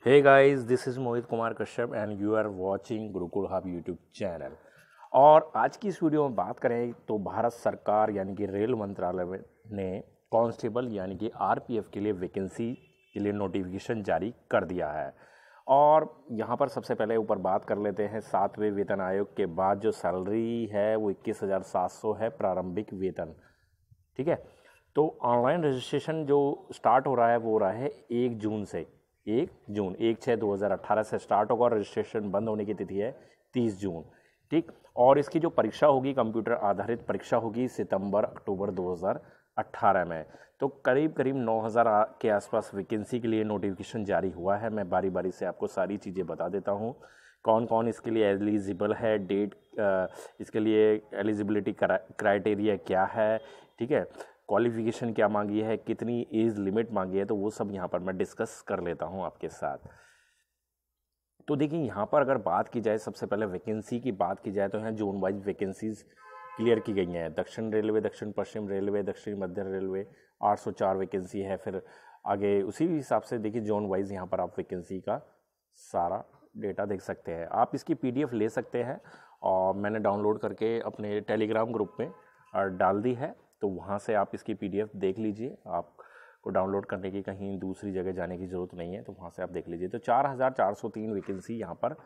Hey guys, this is Mohit Kumar Kashyap and you are watching Gurukul hub YouTube channel. और आज की इस वीडियो में बात करें तो भारत सरकार यानी कि रेल मंत्रालय ने कांस्टेबल यानी कि आरपीएफ के लिए वैकेंसी के लिए नोटिफिकेशन जारी कर दिया है। और यहाँ पर सबसे पहले ऊपर बात कर लेते हैं 7वें वेतन आयोग के बाद जो सैलरी है वो 21,700 है प्रारंभिक वेतन। ठीक है, तो ऑनलाइन रजिस्ट्रेशन जो स्टार्ट हो रहा है वो हो रहा है 1 जून से। 1/6/2018 से स्टार्ट होगा और रजिस्ट्रेशन बंद होने की तिथि है 30 जून। ठीक, और इसकी जो परीक्षा होगी कंप्यूटर आधारित परीक्षा होगी सितंबर-अक्टूबर 2018 में। तो करीब करीब 9,000 के आसपास वैकेंसी के लिए नोटिफिकेशन जारी हुआ है। मैं बारी बारी से आपको सारी चीज़ें बता देता हूँ कौन कौन इसके लिए एलिजिबल है, डेट इसके लिए एलिजिबिलिटी क्राइटेरिया क्या है, ठीक है, क्वालिफिकेशन क्या मांगी है, कितनी एज लिमिट मांगी है, तो वो सब यहाँ पर मैं डिस्कस कर लेता हूँ आपके साथ। तो देखिए यहाँ पर अगर बात की जाए, सबसे पहले वैकेंसी की बात की जाए तो यहाँ जोन वाइज वैकेंसीज क्लियर की गई हैं। दक्षिण रेलवे, दक्षिण पश्चिम रेलवे, दक्षिण मध्य रेलवे 804 वैकेंसी है। फिर आगे उसी हिसाब से देखिए जोन वाइज यहाँ पर आप वैकेंसी का सारा डेटा देख सकते हैं। आप इसकी पीडीएफ ले सकते हैं और मैंने डाउनलोड करके अपने टेलीग्राम ग्रुप में डाल दी है, तो वहाँ से आप इसकी पीडीएफ देख लीजिए। आपको डाउनलोड करने की कहीं दूसरी जगह जाने की ज़रूरत नहीं है, तो वहाँ से आप देख लीजिए। तो 4,403 वैकेंसी यहाँ पर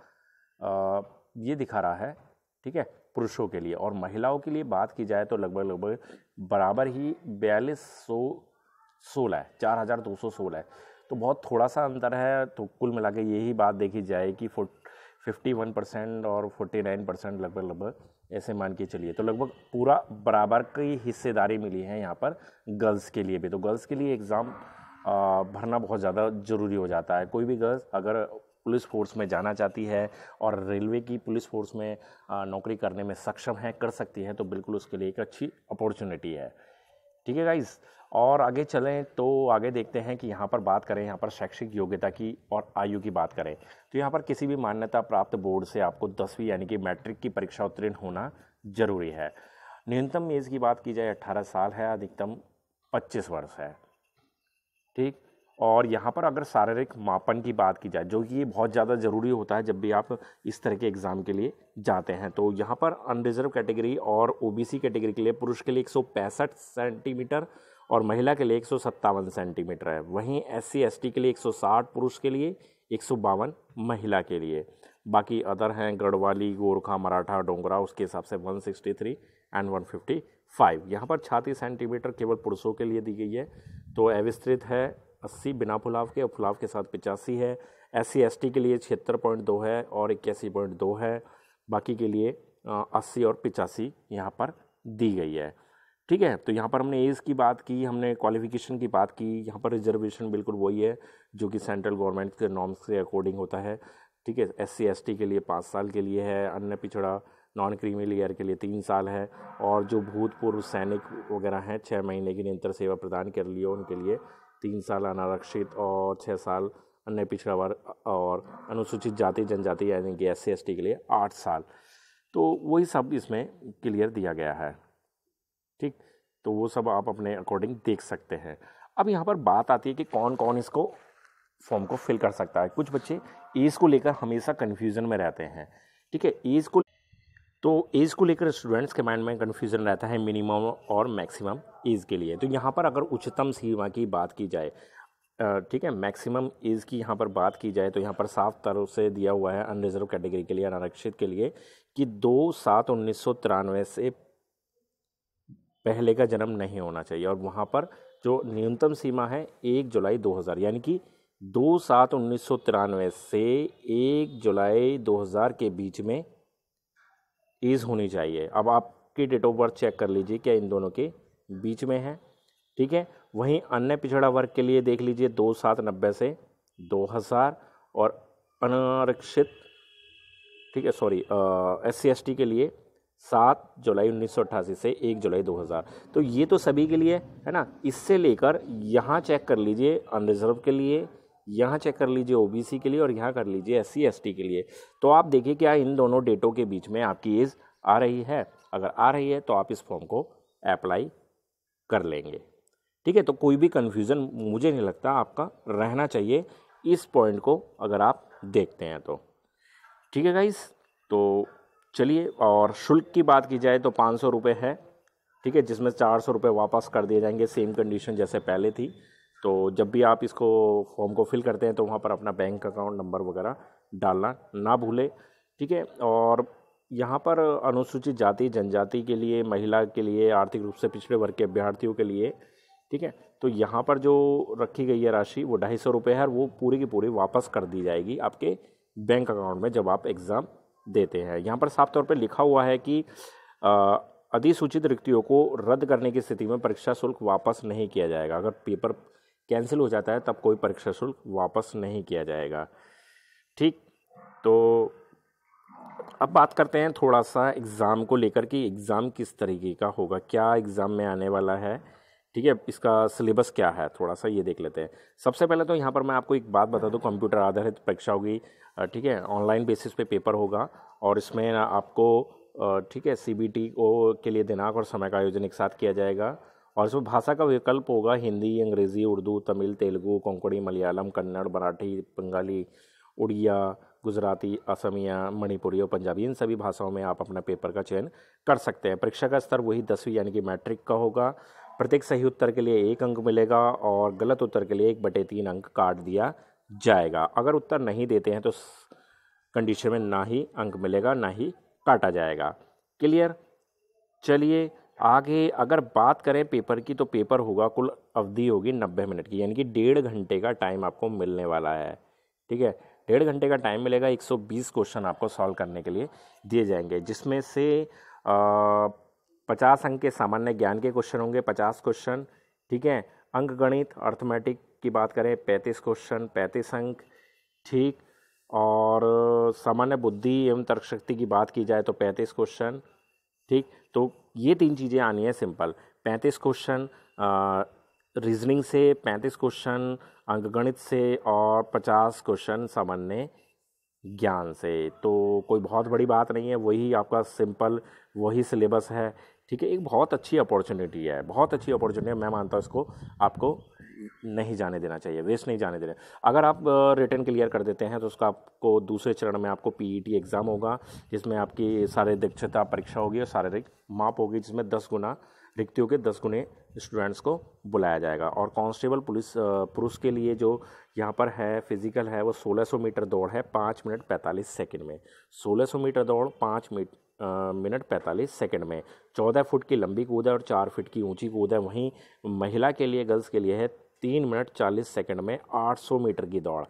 ये दिखा रहा है, ठीक है, पुरुषों के लिए। और महिलाओं के लिए बात की जाए तो लगभग बराबर ही 4,216 है, 4,216 है। तो बहुत थोड़ा सा अंतर है। तो कुल मिला के यही बात देखी जाए कि 51% और 49% लगभग ऐसे मान के चलिए, तो लगभग पूरा बराबर की हिस्सेदारी मिली है यहाँ पर गर्ल्स के लिए भी। तो गर्ल्स के लिए एग्ज़ाम भरना बहुत ज़्यादा ज़रूरी हो जाता है। कोई भी गर्ल्स अगर पुलिस फोर्स में जाना चाहती है और रेलवे की पुलिस फोर्स में नौकरी करने में सक्षम है, कर सकती है, तो बिल्कुल उसके लिए एक अच्छी अपॉर्चुनिटी है। ठीक है गाइस, और आगे चलें तो आगे देखते हैं कि यहाँ पर बात करें, यहाँ पर शैक्षिक योग्यता की और आयु की बात करें तो यहाँ पर किसी भी मान्यता प्राप्त बोर्ड से आपको 10वीं यानी कि मैट्रिक की परीक्षा उत्तीर्ण होना जरूरी है। न्यूनतम एज की बात की जाए 18 साल है, अधिकतम 25 वर्ष है। ठीक, और यहाँ पर अगर शारीरिक मापन की बात की जाए, जो कि ये बहुत ज़्यादा ज़रूरी होता है जब भी आप इस तरह के एग्ज़ाम के लिए जाते हैं, तो यहाँ पर अनरिजर्व कैटेगरी और ओबीसी कैटेगरी के लिए पुरुष के लिए 165 सेंटीमीटर और महिला के लिए 157 सेंटीमीटर है। वहीं SC ST के लिए 160 पुरुष के लिए, 152 महिला के लिए। बाकी अदर हैं गढ़वाली, गोरखा, मराठा, डोंगरा, उसके हिसाब से 163 एंड 155। यहाँ पर 36 सेंटीमीटर केवल पुरुषों के लिए दी गई है। तो अविस्तृत है 80 बिना फुलाव के, और फुलाव के साथ 85 है। SC ST के लिए 76.2 है और 81.2 है। बाकी के लिए 80 और 85 यहाँ पर दी गई है। ठीक है, तो यहाँ पर हमने एज की बात की, हमने क्वालिफिकेशन की बात की। यहाँ पर रिजर्वेशन बिल्कुल वही है जो कि सेंट्रल गवर्नमेंट के नॉर्म्स के अकॉर्डिंग होता है। ठीक है, SC ST के लिए 5 साल के लिए है, अन्य पिछड़ा नॉन क्रीमी लेयर के लिए 3 साल है, और जो भूतपूर्व सैनिक वगैरह हैं 6 महीने की निरंतर सेवा प्रदान कर लिए उनके लिए 3 साल, अनारक्षित और 6 साल अन्य पिछड़ा वर्ग और अनुसूचित जाति जनजाति यानी कि SC ST के लिए 8 साल। तो वही सब इसमें क्लियर दिया गया है। ठीक, तो वो सब आप अपने अकॉर्डिंग देख सकते हैं। अब यहाँ पर बात आती है कि कौन कौन इसको फॉर्म को फिल कर सकता है। कुछ बच्चे एज को लेकर हमेशा कन्फ्यूज़न में रहते हैं। ठीक है, एज को लेकर स्टूडेंट्स के माइंड में कन्फ्यूज़न रहता है मिनिमम और मैक्सिमम एज के लिए। तो यहाँ पर अगर उच्चतम सीमा की बात की जाए, ठीक है, मैक्सिमम एज की यहाँ पर बात की जाए तो यहाँ पर साफ तरह से दिया हुआ है अनरिजर्व कैटेगरी के लिए, अनारक्षित के लिए, कि 2/7/1993 से पहले का जन्म नहीं होना चाहिए। और वहाँ पर जो न्यूनतम सीमा है 1 जुलाई 2000, यानी कि 2/7/1993 से 1 जुलाई 2000 के बीच में एज होनी चाहिए। अब आपकी डेट ऑफ बर्थ चेक कर लीजिए क्या इन दोनों के बीच में है। ठीक है, वहीं अन्य पिछड़ा वर्ग के लिए देख लीजिए 2/7/90 से 2000, और अनारक्षित, ठीक है, सॉरी, SC ST के लिए 7 जुलाई 1988 से 1 जुलाई 2000। तो ये तो सभी के लिए है ना। इससे लेकर यहाँ चेक कर लीजिए अनरिजर्व के लिए, यहाँ चेक कर लीजिए OBC के लिए, और यहाँ कर लीजिए SC ST के लिए। तो आप देखिए क्या इन दोनों डेटों के बीच में आपकी एज आ रही है। अगर आ रही है तो आप इस फॉर्म को अप्लाई कर लेंगे। ठीक है, तो कोई भी कन्फ्यूज़न मुझे नहीं लगता आपका रहना चाहिए इस पॉइंट को अगर आप देखते हैं तो। ठीक है गाइस, तो चलिए, और शुल्क की बात की जाए तो 500 रुपये है, ठीक है, जिसमें 400 रुपये वापस कर दिए जाएंगे, सेम कंडीशन जैसे पहले थी। तो जब भी आप इसको फॉर्म को फिल करते हैं तो वहाँ पर अपना बैंक अकाउंट नंबर वगैरह डालना ना भूलें, ठीक है। और यहाँ पर अनुसूचित जाति जनजाति के लिए, महिला के लिए, आर्थिक रूप से पिछड़े वर्ग के अभ्यर्थियों के लिए, ठीक है, तो यहाँ पर जो रखी गई है राशि वो 250 रुपये है, और वो पूरी की पूरी वापस कर दी जाएगी आपके बैंक अकाउंट में जब आप एग्ज़ाम देते हैं। यहाँ पर साफ तौर पे लिखा हुआ है कि अधिसूचित रिक्तियों को रद्द करने की स्थिति में परीक्षा शुल्क वापस नहीं किया जाएगा। अगर पेपर कैंसिल हो जाता है तब कोई परीक्षा शुल्क वापस नहीं किया जाएगा। ठीक, तो अब बात करते हैं थोड़ा सा एग्ज़ाम को लेकर कि एग्ज़ाम किस तरीके का होगा, क्या एग्ज़ाम में आने वाला है, ठीक है, इसका सिलेबस क्या है, थोड़ा सा ये देख लेते हैं। सबसे पहले तो यहाँ पर मैं आपको एक बात बता दूँ, कंप्यूटर आधारित परीक्षा होगी, ठीक है, ऑनलाइन बेसिस पे पेपर होगा, और इसमें आपको ठीक है CBT के लिए दिनांक और समय का आयोजन एक साथ किया जाएगा, और इसमें भाषा का विकल्प होगा हिंदी, अंग्रेज़ी, उर्दू, तमिल, तेलुगु, कोंकणी, मलयालम, कन्नड़, मराठी, बंगाली, उड़िया, गुजराती, असमिया, मणिपुरी और पंजाबी, इन सभी भाषाओं में आप अपना पेपर का चयन कर सकते हैं। परीक्षा का स्तर वही 10वीं यानी कि मैट्रिक का होगा। प्रत्येक सही उत्तर के लिए 1 अंक मिलेगा, और गलत उत्तर के लिए 1/3 अंक काट दिया जाएगा। अगर उत्तर नहीं देते हैं तो कंडीशन में ना ही अंक मिलेगा ना ही काटा जाएगा। क्लियर। चलिए आगे अगर बात करें पेपर की, तो पेपर होगा, कुल अवधि होगी 90 मिनट की, यानी कि 1.5 घंटे का टाइम आपको मिलने वाला है। ठीक है, 1.5 घंटे का टाइम मिलेगा। 120 क्वेश्चन आपको सॉल्व करने के लिए दिए जाएंगे, जिसमें से 50 अंक के सामान्य ज्ञान के क्वेश्चन होंगे, 50 क्वेश्चन। ठीक है, अंक गणित अर्थमेटिक की बात करें 35 क्वेश्चन, 35 अंक। ठीक, और सामान्य बुद्धि एवं तर्क शक्ति की बात की जाए तो 35 क्वेश्चन। ठीक, तो ये 3 चीज़ें आनी है सिंपल। 35 क्वेश्चन रीजनिंग से, 35 क्वेश्चन अंकगणित से, और 50 क्वेश्चन सामान्य ज्ञान से। तो कोई बहुत बड़ी बात नहीं है, वही आपका सिंपल वही सिलेबस है। ठीक है, एक बहुत अच्छी अपॉर्चुनिटी है, बहुत अच्छी अपॉर्चुनिटी है। मैं मानता हूँ इसको आपको नहीं जाने देना चाहिए, वेस्ट नहीं जाने देना। अगर आप रिटन क्लियर कर देते हैं तो उसका आपको दूसरे चरण में आपको PET एग्ज़ाम होगा, जिसमें आपकी शारीरिक दक्षता परीक्षा होगी और शारीरिक माप होगी, जिसमें 10 गुना रिक्तियों के 10 गुने स्टूडेंट्स को बुलाया जाएगा। और कांस्टेबल पुरुष के लिए जो यहाँ पर है फिजिकल है, वो 1600 मीटर दौड़ है 5 मिनट 45 सेकंड में। 1600 मीटर दौड़ 5 मिनट 45 सेकंड में। 14 फुट की लंबी कूद है और 4 फीट की ऊंची कूद है। वहीं महिला के लिए, गर्ल्स के लिए है 3 मिनट 40 सेकंड में 800 मीटर की दौड़।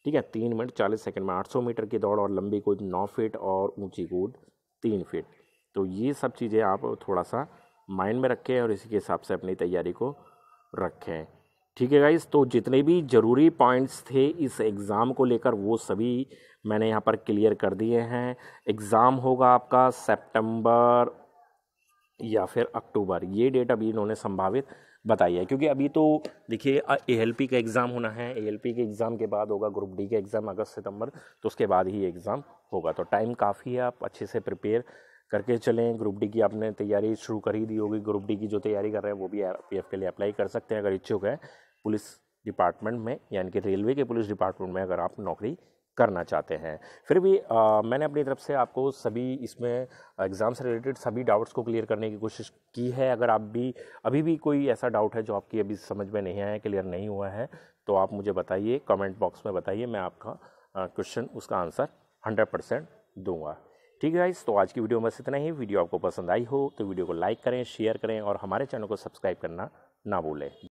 ठीक है, 3 मिनट 40 सेकंड में 800 मीटर की दौड़, और लंबी कूद 9 फीट और ऊंची कूद 3 फीट। तो ये सब चीज़ें आप थोड़ा सा माइंड में रखें और इसी के हिसाब से अपनी तैयारी को रखें। ठीक है गाइस, तो जितने भी ज़रूरी पॉइंट्स थे इस एग्ज़ाम को लेकर वो सभी मैंने यहाँ पर क्लियर कर दिए हैं। एग्ज़ाम होगा आपका सितंबर या फिर अक्टूबर, ये डेट अभी इन्होंने संभावित बताई है, क्योंकि अभी तो देखिए ALP का एग्ज़ाम होना है, ALP के एग्ज़ाम के बाद होगा ग्रुप D का एग्ज़ाम अगस्त सितंबर, तो उसके बाद ही एग्ज़ाम होगा। तो टाइम काफ़ी है, आप अच्छे से प्रिपेयर करके चलें। ग्रुप D की आपने तैयारी शुरू कर ही दी होगी, ग्रुप D की जो तैयारी कर रहे हैं वो भी RPF के लिए अप्लाई कर सकते हैं अगर इच्छुक है, पुलिस डिपार्टमेंट में, यानी कि रेलवे के पुलिस डिपार्टमेंट में अगर आप नौकरी करना चाहते हैं। फिर भी मैंने अपनी तरफ से आपको सभी इसमें एग्ज़ाम से रिलेटेड सभी डाउट्स को क्लियर करने की कोशिश की है। अगर आप भी अभी भी कोई ऐसा डाउट है जो आपकी अभी समझ में नहीं आया, क्लियर नहीं हुआ है, तो आप मुझे बताइए, कमेंट बॉक्स में बताइए, मैं आपका क्वेश्चन उसका आंसर 100% दूंगा। ठीक है गाइस, तो आज की वीडियो में बस इतना ही। वीडियो आपको पसंद आई हो तो वीडियो को लाइक करें, शेयर करें और हमारे चैनल को सब्सक्राइब करना ना भूलें।